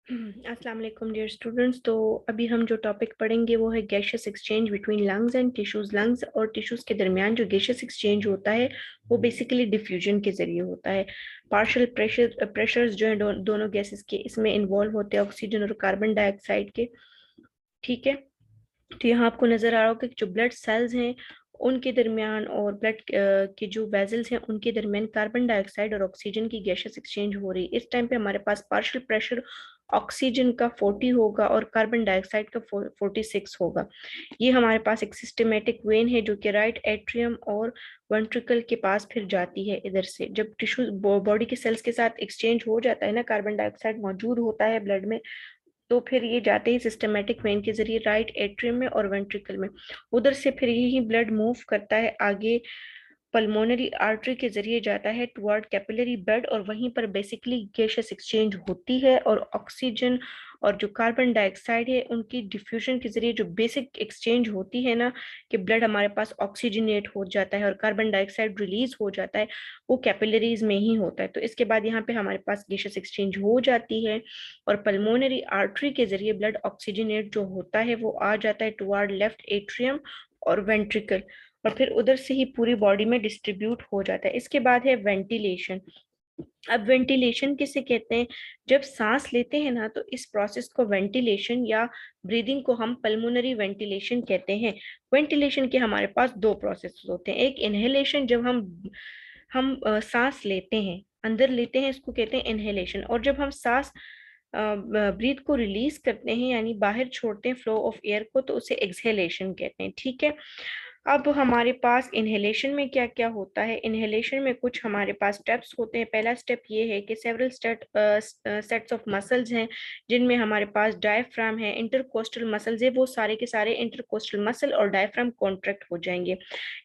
अस्सलाम वालेकुम dear students. तो अभी हम जो टॉपिक पढ़ेंगे वो है gaseous exchange between lungs and tissues. Lungs और टिश्यूज के दरमियान जो गैशियस एक्सचेंज होता है वो बेसिकली डिफ्यूजन के जरिए होता है। पार्शियल प्रेशर्स जो है दोनों गैसेस के इसमें इन्वॉल्व होते हैं, ऑक्सीजन और कार्बन डाइऑक्साइड के। ठीक है, तो यहाँ आपको नजर आ रहा होगा कि जो ब्लड सेल्स हैं उनके दरमियान और ब्लड के जो वेजल्स हैं उनके दरमियान कार्बन डाइऑक्साइड और ऑक्सीजन की गैशियस एक्सचेंज हो रही है। इस टाइम पे हमारे पास पार्शियल प्रेशर ऑक्सीजन का 40 होगा और कार्बन डाइऑक्साइड का 46 होगा। ये हमारे पास एक सिस्टमेटिक वेन है जो कि राइट एट्रियम और वेंट्रिकल के पास फिर जाती है। इधर से जब टिश्यू बॉडी के सेल्स के साथ एक्सचेंज हो जाता है ना, कार्बन डाइऑक्साइड मौजूद होता है ब्लड में, तो फिर ये जाते ही सिस्टमेटिक वेन के जरिए राइट एट्रियम में और वेंट्रिकल में। उधर से फिर यही ब्लड मूव करता है आगे, पल्मोनरी आर्टरी के जरिए जाता है टुवर्ड कैपिलरी ब्लड, और वहीं पर बेसिकली गैसियस एक्सचेंज होती है और ऑक्सीजन और जो कार्बन डाइऑक्साइड है उनकी डिफ्यूजन के जरिए जो बेसिक एक्सचेंज होती है ना, कि ब्लड हमारे पास ऑक्सीजनेट हो जाता है और कार्बन डाइऑक्साइड रिलीज हो जाता है, वो कैपिलरीज में ही होता है। तो इसके बाद यहाँ पे हमारे पास गैसियस एक्सचेंज हो जाती है और पल्मोनरी आर्टरी के जरिए ब्लड ऑक्सीजनेट जो होता है वो आ जाता है टुवर्ड लेफ्ट एट्रियम और वेंट्रिकल, और फिर उधर से ही पूरी बॉडी में डिस्ट्रीब्यूट हो जाता है। इसके बाद है वेंटिलेशन। अब वेंटिलेशन किसे कहते हैं? जब सांस लेते हैं ना, तो इस प्रोसेस को वेंटिलेशन या ब्रीदिंग को हम पल्मोनरी वेंटिलेशन कहते हैं। वेंटिलेशन के हमारे पास दो प्रोसेस होते हैं। एक इनहेलेशन, जब हम सांस लेते हैं, अंदर लेते हैं, इसको कहते हैं इनहेलेशन। और जब हम सांस ब्रीथ को रिलीज करते हैं यानी बाहर छोड़ते हैं फ्लो ऑफ एयर को, तो उसे एक्सहेलेशन कहते हैं। ठीक है, अब हमारे पास इनहेलेशन में क्या क्या होता है? इनहेलेशन में कुछ हमारे पास स्टेप्स होते हैं। पहला स्टेप ये है कि सेवरल सेट्स ऑफ मसल्स हैं जिनमें हमारे पास डायफ्राम है, इंटरकोस्टल मसल्स है, वो सारे के सारे इंटरकोस्टल मसल और डायफ्राम कॉन्ट्रैक्ट हो जाएंगे।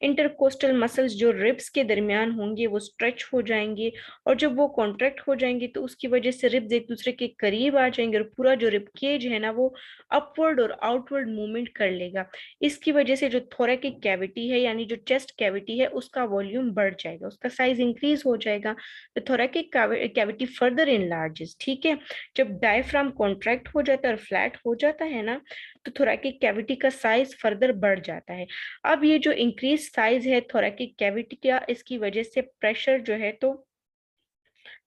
इंटरकोस्टल मसल्स जो रिब्स के दरमियान होंगे वो स्ट्रेच हो जाएंगे, और जब वो कॉन्ट्रैक्ट हो जाएंगे तो उसकी वजह से रिब्स एक दूसरे के करीब आ जाएंगे और पूरा जो रिब केज है ना वो अपवर्ड और आउटवर्ड मूवमेंट कर लेगा। इसकी वजह से जो थोरैकिक कैविटी है यानी जो चेस्ट कैविटी है उसका वॉल्यूम बढ़ जाएगा, उसका साइज इंक्रीज हो जाएगा। तो थोरैकिक कैविटी फर्दर इनलार्जेस। ठीक है, जब डायफ्राम कॉन्ट्रैक्ट हो जाता है और फ्लैट हो जाता है ना, तो थोरैकिक कैविटी का साइज फर्दर बढ़ जाता है। अब ये जो इंक्रीज साइज है थोरैकिक कैविटी का, इसकी वजह से प्रेशर जो है, तो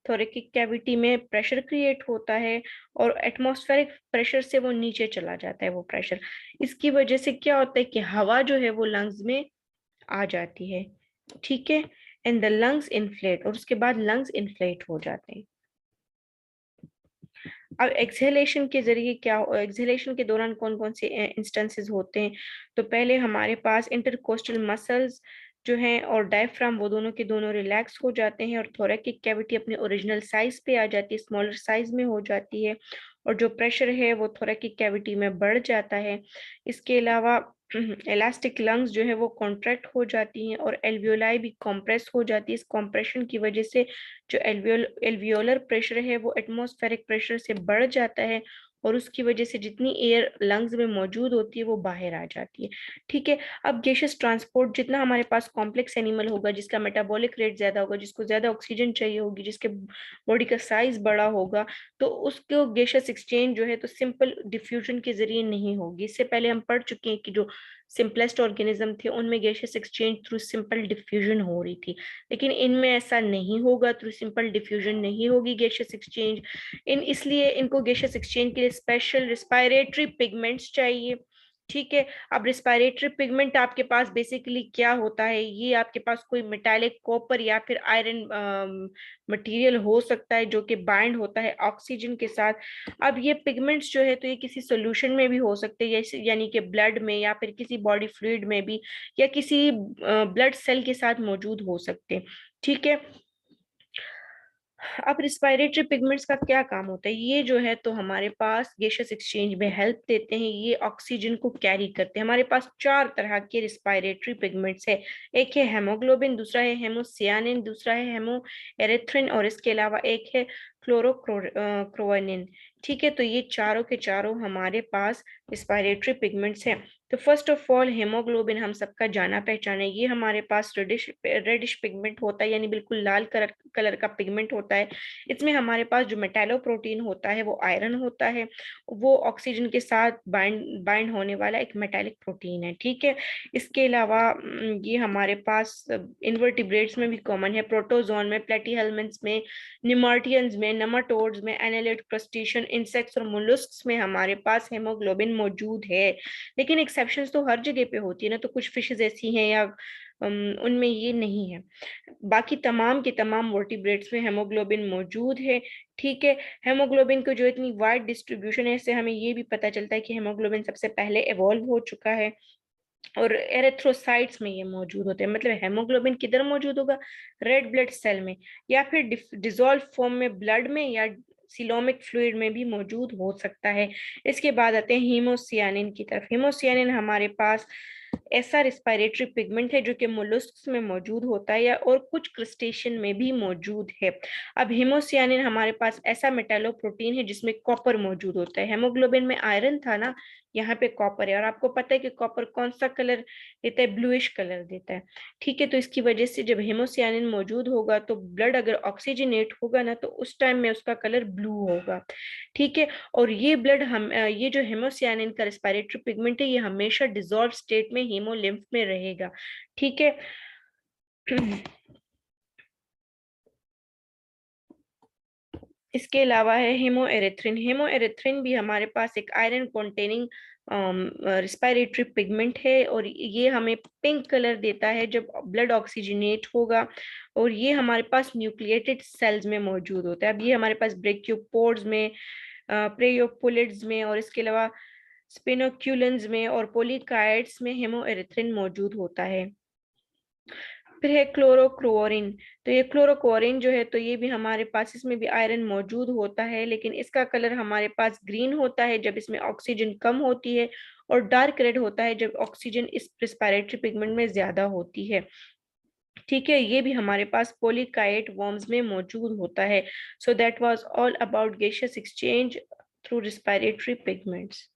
थोरैकिक कैविटी में प्रेशर क्रिएट होता है और एटमॉस्फेरिक प्रेशर से वो नीचे चला जाता है वो प्रेशर। इसकी वजह से क्या होता है कि हवा जो है वो लंग्स में आ जाती है। ठीक है, एंड द लंग्स इन्फ्लेट, और उसके बाद लंग्स इन्फ्लेट हो जाते हैं। अब एक्सहेलेशन के जरिए क्या, एक्सहेलेशन के दौरान कौन कौन से इंस्टेंसेस होते हैं? तो पहले हमारे पास इंटरकोस्टल मसल्स जो हैं और डायफ्राम वो दोनों के दोनों रिलैक्स हो जाते हैं और थोरैकिक कैविटी अपने ओरिजिनल साइज पे आ जाती है, स्मॉलर साइज में हो जाती है, और जो प्रेशर है वो थोरैकिक कैविटी में बढ़ जाता है। इसके अलावा इलास्टिक लंग्स जो है वो कॉन्ट्रैक्ट हो जाती हैं और एल्वियोलाई भी कॉम्प्रेस हो जाती है। इस कॉम्प्रेशन की वजह से जो एल्वियोलर प्रेशर है वो एटमॉस्फेरिक प्रेशर से बढ़ जाता है, और उसकी वजह से जितनी एयर लंग्स में मौजूद होती है वो बाहर आ जाती है। ठीक है, अब गैसियस ट्रांसपोर्ट, जितना हमारे पास कॉम्प्लेक्स एनिमल होगा, जिसका मेटाबॉलिक रेट ज्यादा होगा, जिसको ज्यादा ऑक्सीजन चाहिए होगी, जिसके बॉडी का साइज बड़ा होगा, तो उसको गैसियस एक्सचेंज जो है तो सिंपल डिफ्यूजन के जरिए नहीं होगी। इससे पहले हम पढ़ चुके हैं कि जो सिंपलेस्ट ऑर्गेनिज्म थे उनमें gaseous exchange through simple diffusion हो रही थी, लेकिन इनमें ऐसा नहीं होगा, थ्रू सिंपल डिफ्यूजन नहीं होगी गैसियस एक्सचेंज। इसलिए इनको गैसियस एक्सचेंज के लिए स्पेशल रिस्पायरेटरी पिगमेंट्स चाहिए। ठीक है, अब रिस्पायरेटरी पिगमेंट आपके पास बेसिकली क्या होता है? ये आपके पास कोई मेटालिक कॉपर या फिर आयरन मटेरियल हो सकता है जो कि बाइंड होता है ऑक्सीजन के साथ। अब ये पिगमेंट्स जो है तो ये किसी सोल्यूशन में भी हो सकते हैं, यानी कि ब्लड में या फिर किसी बॉडी फ्लूइड में भी, या किसी ब्लड सेल के साथ मौजूद हो सकते हैं। ठीक है, अब रिस्पायरेटरी पिगमेंट्स का क्या काम होता है? ये जो है तो हमारे पास गैसियस एक्सचेंज में हेल्प देते हैं, ये ऑक्सीजन को कैरी करते हैं। हमारे पास चार तरह के रिस्पायरेटरी पिगमेंट्स है। एक है हेमोग्लोबिन, दूसरा है हेमोसियानिन, दूसरा है हेमो एरेथ्रिन, और इसके अलावा एक है क्लोरोक्रोनिन। ठीक है, तो ये चारों के चारों हमारे पास रिस्पायरेटरी पिगमेंट्स हैं। तो फर्स्ट ऑफ ऑल हेमोग्लोबिन हम सबका जाना पहचाना है, ये हमारे पास रेडिश पिगमेंट होता है, यानी बिल्कुल लाल कलर का पिगमेंट होता है। इसमें हमारे पास जो मेटालोप्रोटीन होता है वो आयरन होता है, वो ऑक्सीजन के साथ बाइंड होने वाला एक मेटालिक प्रोटीन है। ठीक है, इसके अलावा ये हमारे पास इन्वर्टिब्रेट्स में भी कॉमन है, प्रोटोजोन में, प्लेटीहेल्मिन्थ्स में, निमार्टियंस में, नेमाटोड्स में, एनालिड, क्रस्टेशियन, इंसेक्ट्स और मोलस्क्स में हमारे पास हेमोग्लोबिन मौजूद है। लेकिन एक्सेप्शंस तो हर जगह पे होती है ना, तो कुछ फिशेज ऐसी हैं या उनमें ये नहीं है। बाकी तमाम के तमाम वर्टिब्रेट्स में हेमोग्लोबिन मौजूद है। ठीक है, हेमोग्लोबिन को जो इतनी वाइड डिस्ट्रीब्यूशन है, इससे हमें ये भी पता चलता है कि हेमोग्लोबिन सबसे पहले एवॉल्व हो चुका है और एरेथ्रोसाइट्स में ये मौजूद होते हैं। मतलब हेमोग्लोबिन किधर मौजूद होगा? रेड ब्लड सेल में, या फिर डिजोल्व फॉर्म में ब्लड में, या सिलोमिक फ्लूइड में भी मौजूद हो सकता है। इसके बाद आते हैं हीमोसियानिन की तरफ। हीमोसियानिन हमारे पास ऐसा रिस्पायरेटरी पिगमेंट है जो कि मोलस्क्स में मौजूद होता है या और कुछ क्रस्टेशियन में भी मौजूद है। अब हीमोसियानिन हमारे पास ऐसा मेटालोप्रोटीन है जिसमें कॉपर मौजूद होता है। हेमोग्लोबिन में आयरन था ना, यहाँ पे कॉपर है, और आपको पता है कि कॉपर कौन सा कलर देता है? ब्लूइश कलर देता है। ठीक है, तो इसकी वजह से जब हेमोसियानिन मौजूद होगा तो ब्लड अगर ऑक्सीजनेट होगा ना, तो उस टाइम में उसका कलर ब्लू होगा। ठीक है, और ये ब्लड हम ये जो हेमोसियानिन का रेस्पिरेटरी पिगमेंट है, ये हमेशा डिसॉल्व स्टेट में हीमोलिम्फ में रहेगा। ठीक है। इसके अलावा है हेमोएरिथ्रिन। हेमोएरिथ्रिन भी हमारे पास एक आयरन कॉन्टेनिंग रिस्पायरेटरी पिगमेंट है, और ये हमें पिंक कलर देता है जब ब्लड ऑक्सीजनेट होगा, और ये हमारे पास न्यूक्लिएटेड सेल्स में मौजूद होता है। अब ये हमारे पास ब्रेकियोपोड्स में, प्रेयोपुलिड्स में, और इसके अलावा स्पिनोक्यूलेंस में और पोलीकाइट्स में हेमोएरिथ्रिन मौजूद होता है। फिर है क्लोरोक्रोरिन। तो ये क्लोरोक्लोरिन जो है, तो ये भी हमारे पास, इसमें भी आयरन मौजूद होता है, लेकिन इसका कलर हमारे पास ग्रीन होता है जब इसमें ऑक्सीजन कम होती है, और डार्क रेड होता है जब ऑक्सीजन इस रिस्पायरेटरी पिगमेंट में ज्यादा होती है। ठीक है, ये भी हमारे पास पोलीकाइट वर्म्स में मौजूद होता है। So that was all about gaseous exchange through respiratory pigments.